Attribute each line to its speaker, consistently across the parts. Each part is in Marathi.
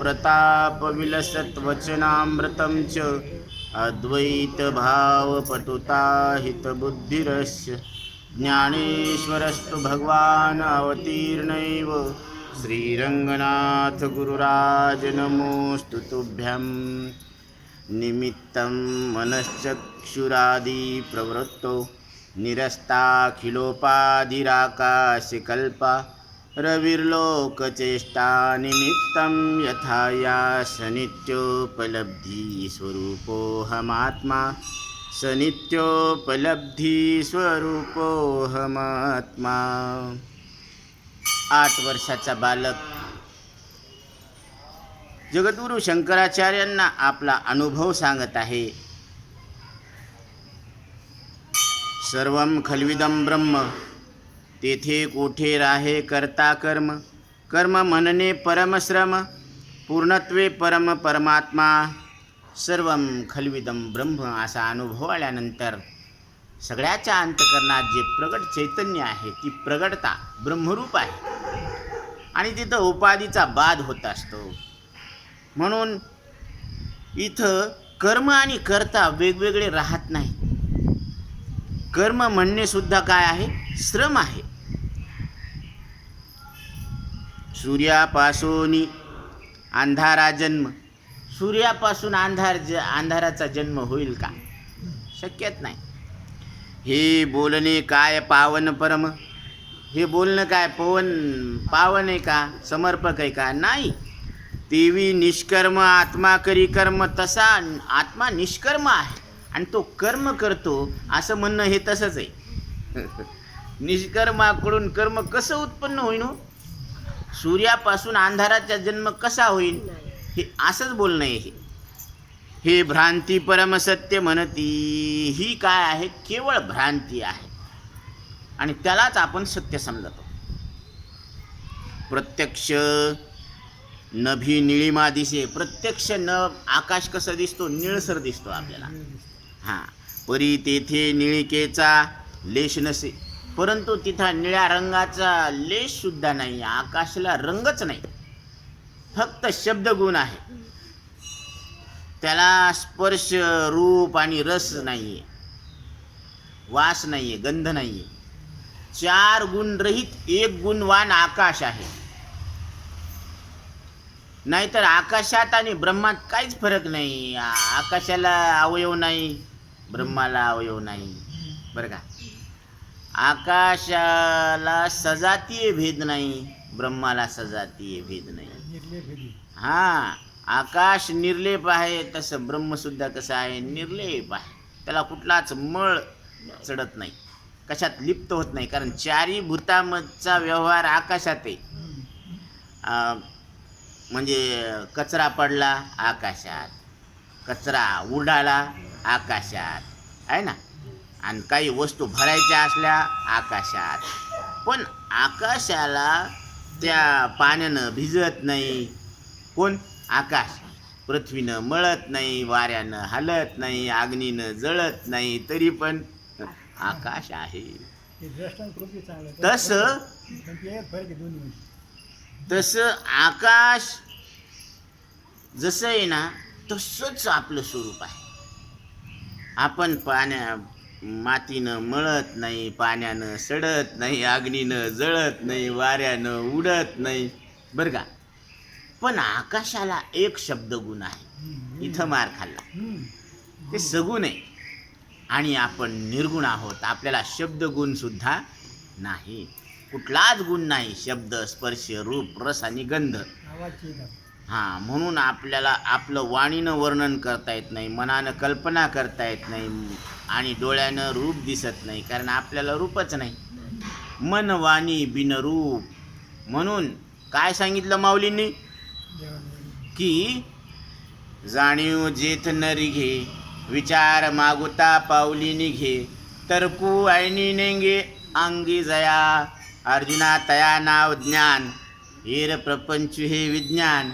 Speaker 1: प्रतापविलसत्वचनामृतं च अद्वैतभावपटुता हितबुद्धिरस्य ज्ञानेश्वरस्तु भगवान् अवतीर्णैव श्रीरङ्गनाथ गुरुराज नमोऽस्तु तुभ्यं। निमित्तं मनश्चक्षुरादि प्रवृत्तो निरस्ताखिलोपाधिराकाशकल्पा रविर्लोकचेष्टा निमित्तं यथा या सनित्योपलब्धिस्वरूपोऽहमात्मा सनित्योपलब्धिस्वरूपोऽहमात्मा। 8 वर्षाचा बालक जगद्गुरु शंकराचार्यांना आपला अनुभव सांगत आहे। सर्वं खल्विदं ब्रह्म, तेथे कोठे राहे करता कर्म, कर्म म्हणणे परमश्रम, पूर्णत्वे परम परमात्मा। सर्वं खल्विदं ब्रह्म असा अनुभव आल्यानंतर सगळ्याच्या अंतकरणात जे प्रगट चैतन्य आहे, ती प्रगटता ब्रह्मरूप आहे आणि तिथं उपाधीचा बाध होत असतो। म्हणून इथं कर्म आणि कर्ता वेगवेगळे राहत नाही। कर्म म्हणणे सुद्धा काय आहे? श्रम आहे। सूर्यापासून अंधारा जन्म, सूर्यापासून अंधाराचा जन्म होईल का? शक्यच नाही। हे बोलणे काय पावन परम, हे बोलणं काय पावन आहे का? समर्पक आहे का? नाही। तेवी निष्कर्म आत्मा करी कर्म, तसा आत्मा निष्कर्म आहे आणि तो कर्म करतो असं म्हणणं हे तसंच आहे। निष्कर्माकडून कर्म कसं उत्पन्न होईल? सूर्यापासून अंधाराचा जन्म कसा होईल? हे असंच बोलणं आहे। हे भ्रांती परम सत्य म्हणती, ही काय आहे? केवळ भ्रांती आहे आणि त्यालाच आपण सत्य समजतो। प्रत्यक्ष नभी निळीमा दिसे, प्रत्यक्ष आकाश कसं दिसतो? निळसर दिसतो आपल्याला। हां, परी तेथे निळिकेचा लेश नसे, परंतु तिथं निळ्या रंगाचा लेश सुद्धा नाही, आकाशाला रंगच नाही, फक्त शब्दगुण आहे। त्याला स्पर्श रूप आणि रस नाही आहे, वास नाही आहे, गंध नाही आहे। 4 गुण रहित एक गुणवान आकाश आहे। नाहीतर आकाशात आणि ब्रह्मात काहीच फरक नाही। आकाशाला अवयव नाही, ब्रह्माला अवयव नाही, बरं का? आकाशाला सजातीय भेद नाही, ब्रह्माला सजातीय भेद नाही। हां, आकाश निर्लेप आहे, तसं ब्रह्मसुद्धा कसं आहे? निर्लेप आहे। त्याला कुठलाच मळ चढत नाही, कशात लिप्त होत नाही, कारण 4ही भूतांचा व्यवहार आकाशात आहे। म्हणजे कचरा पडला आकाशात, कचरा उडाला आकाशात, आहे ना, आणि काही वस्तू भरायच्या असल्या आकाशात। पण आकाशाला त्या पाण्यानं भिजत नाही, कोण? आकाश। पृथ्वीनं मळत नाही, वाऱ्यानं हलत नाही, अग्नीनं जळत नाही, तरी पण आकाश आहे। तसं आकाश जसं आहे ना, तसंच आपलं स्वरूप आहे। आपण मातीनं मळत नाही, पाण्यानं सडत नाही, अग्नीनं जळत नाही, वाऱ्यानं उडत नाही, बरं का? पण आकाशाला एक शब्दगुण आहे, इथं मार खाल्ला, ते सगुण आहे आणि आपण निर्गुण आहोत। आपल्याला शब्दगुण सुद्धा नाही, कुठलाच गुण नाही, शब्द स्पर्श रूप रस आणि गंध। हां, म्हणून आपल्याला आपलं वाणीनं वर्णन करता येत नाही, मनानं कल्पना करता येत नाही आणि डोळ्यानं रूप दिसत नाही, कारण आपल्याला रूपच नाही। मन वाणी बिन रूप, म्हणून काय सांगितलं माऊलींनी? की जाणीव जेथ न रिघे, विचार मागुता पावली निघे, तरकू ऐनी नेंगे अंगी जया, अर्जुना तया नाव ज्ञान, हेर प्रपंच हे विज्ञान,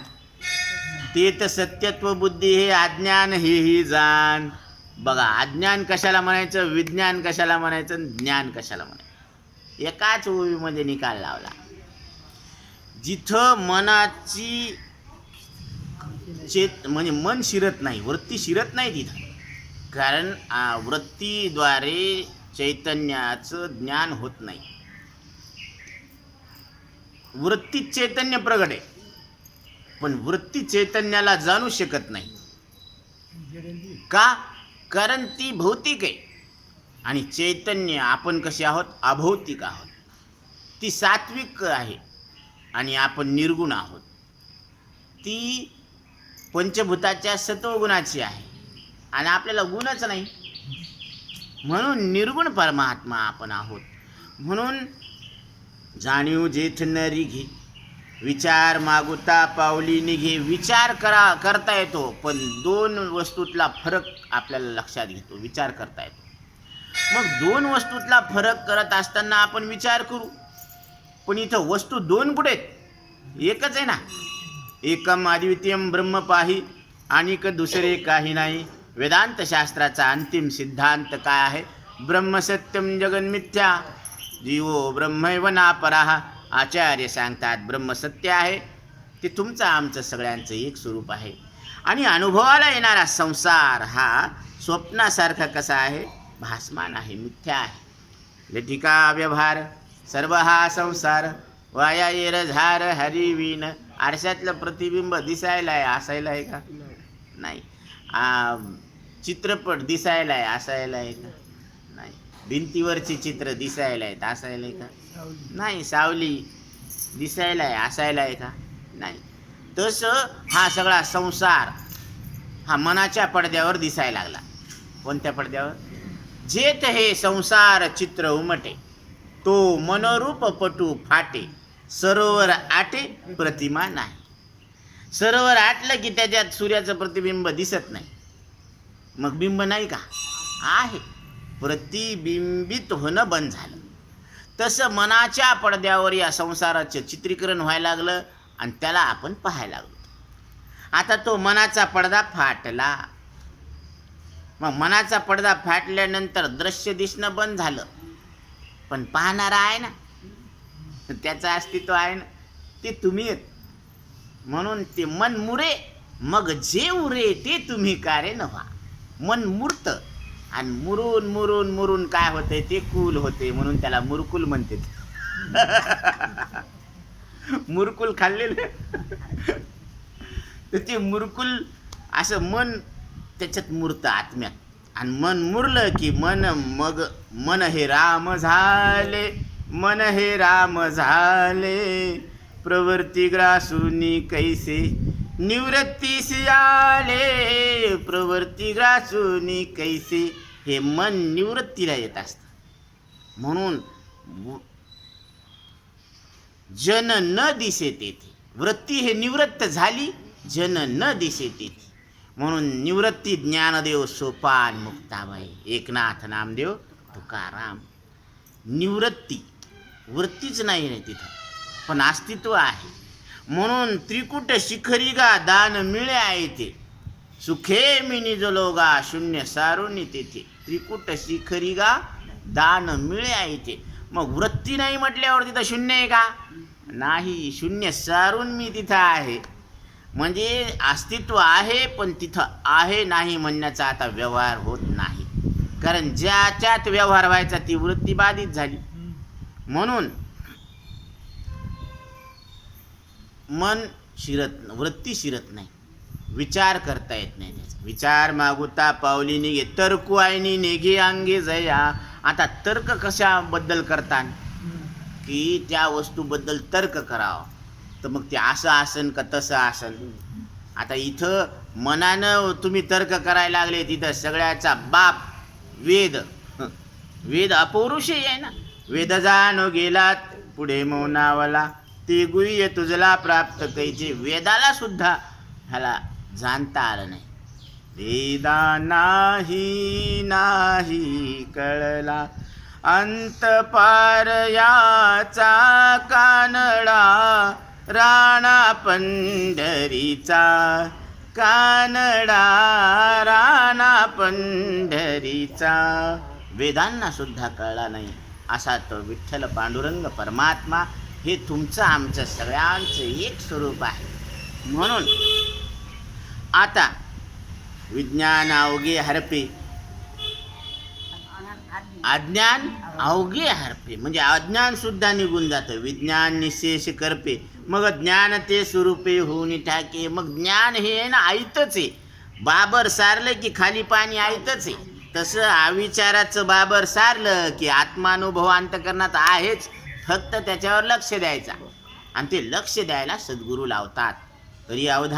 Speaker 1: तेत सत्यत्व बुद्धी हे अज्ञान हेही जाण। बघा, अज्ञान कशाला म्हणायचं, विज्ञान कशाला म्हणायचं, ज्ञान कशाला म्हणायचं, एकाच ओळीमध्ये निकाल लावला। जिथं मनाची म्हणजे मन शिरत नाही, वृत्ती शिरत नाही तिथं. कारण वृत्तीद्वारे चैतन्याचं ज्ञान होत नाही. वृत्तीत चैतन्य प्रगट आहे, पण वृत्ती चैतन्याला जाणू शकत नाही. का? कारण ती भौतिक आहे आणि चैतन्य आपण कसे आहोत? अभौतिक आहोत. ती सात्विक आहे आणि आपण निर्गुण आहोत. ती पंचभूताच्या सत्वगुणाची आहे आणि आपल्याला गुणच नाही, म्हणून निर्गुण परमात्मा आपण आहोत. म्हणून जाणीव जेथ नरी घे, विचार मागुता पावली निघे. विचार करता येतो, पण दोन वस्तूतला फरक आपल्याला लक्षात घेतो, विचार करता येतो. मग दोन वस्तूतला फरक करत असताना आपण विचार करू, पण इथं वस्तू दोन कुठे आहेत? एकच आहे ना. एकम अद्वितीयम ब्रह्म पाही, आणि दुसरे काही नाही. वेदांत शास्त्राचा अंतिम सिद्धांत काय आहे? ब्रह्म सत्यम जगन मिथ्या, जीवो ब्रह्मैव नापराः. आचार्य सांगतात ब्रह्म सत्य आहे, ते तुमचं आमचं सगळ्यांचं एक स्वरूप आहे. आणि अनुभवाला येणारा संसार हा स्वप्नासारखा कसा आहे? भासमान आहे, मिथ्या आहे. लटिका व्यवहार सर्व हा संसार, वाया येर झार हरिवीन. आरशातलं प्रतिबिंब दिसायला आहे, असायला आहे का? नाही. चित्रपट दिसायला आहे, असायला आहे का? नाही. भिंतीवरची चित्र दिसायला आहेत, असायला आहे का? नाही. सावली दिसायला आहे, असायला आहे का? नाही. तसं हा सगळा संसार हा मनाच्या पडद्यावर दिसायला लागला. कोणत्या पडद्यावर? जेथ हे संसार चित्र उमटे, तो मनोरूप पटू फाटे. सरोवर आटे प्रतिमा नाही. सरोवर आटलं की त्याच्यात सूर्याचं प्रतिबिंब दिसत नाही, मग बिंब नाही का? आहे. प्रतिबिंबित होणं बंद झालं. तसं मनाच्या पडद्यावर या संसाराचं चित्रीकरण व्हायला लागलं आणि त्याला आपण पाहायला लागलो. आता तो मनाचा पडदा फाटला. मग मनाचा पडदा फाटल्यानंतर दृश्य दिसणं बंद झालं, पण पाहणारा आहे ना, त्याचं अस्तित्व आहे ना, ते तुम्ही आहेत. म्हणून ते मन मुरे मग जे उरे, ते तुम्ही कारे नव्हा. मन मुरत आणि मुरून मुरून मुरून काय होते? ते कुल होते, म्हणून त्याला मुरकुल म्हणते. मुरकुल खाल्लेलं तर ते मुरकुल असं मन त्याच्यात मुरतं आत्म्यात. आणि मन मुरलं की मग मन हे राम झाले, मन हे राम झाले. प्रवृत्ती ग्रासूनी कैसे निवृत्तीस आले, प्रवृत्ती ग्रासूनी कैसे. हे मन निवृत्तीला येत असतं. म्हणून जन न दिसे तेथे. वृत्ती हे निवृत्त झाली, जन न दिसे तेथे. म्हणून निवृत्ती ज्ञानदेव सोपान मुक्ताबाई, एकनाथ नामदेव तुकाराम. निवृत्ती, वृत्तीच नाही रे तिथं, पण अस्तित्व आहे. म्हणून त्रिकुट शिखरी गा दान मिळे आहे ते, सुखे मी निजलोगा शून्य सारुणी तेथे. त्रिकुट शिखरी गा दान मिळे आहे ते. मग वृत्ती नाही म्हटल्यावर तिथं शून्य आहे का? नाही. शून्य सारून मी तिथं आहे. म्हणजे अस्तित्व आहे, पण तिथं आहे नाही म्हणण्याचा आता व्यवहार होत नाही. कारण ज्याच्यात व्यवहार व्हायचा ती वृत्ती बाधित झाली. म्हणून मन वृत्ती शिरत नाही, विचार करता येत नाही त्याचा. विचार मागुता पावली निघे, तर्क आईनी नेघे अंगे जया. आता तर्क कशाबद्दल करतात? की त्या वस्तूबद्दल तर्क करावं, तर मग ते असं आसन का तसं आसन. आता इथं मनानं तुम्ही तर्क करायला लागले, तिथं सगळ्याचा बाप वेद. वेद अपौरुषेय आहे ना. वेद जाणो गेलात पुढे मौनावला, ते गुह्य तुझला प्राप्त कैचे. वेदाला सुद्धा ह्याला जाणता आलं नाही. वेदा नाही नाही कळला अंत पार याचा कानडा, राणा पंढरीचा कानडा, राणा पंढरीचा. वेदांना सुद्धा कळला नाही असा तो विठ्ठल पांडुरंग परमात्मा. हे तुमचं आमचं सगळ्यांचं एक स्वरूप आहे. म्हणून आता विज्ञान अवघे हरपे, अज्ञान अवघे हरपे, म्हणजे अज्ञान सुद्धा निघून जातं. विज्ञान निशेष करपे, मग ज्ञान ते स्वरूपे होऊन टाके. मग ज्ञान हे आहे ना आयतच आहे. बाबर सारलं की खाली पाणी आयतच आहे. तसं अविचाराचं बाबर सारलं की आत्मानुभव अंतकरणात आहेच, फक्त त्याच्यावर लक्ष द्यायचा. आणि ते लक्ष द्यायला सद्गुरू लावतात. तरी अवधान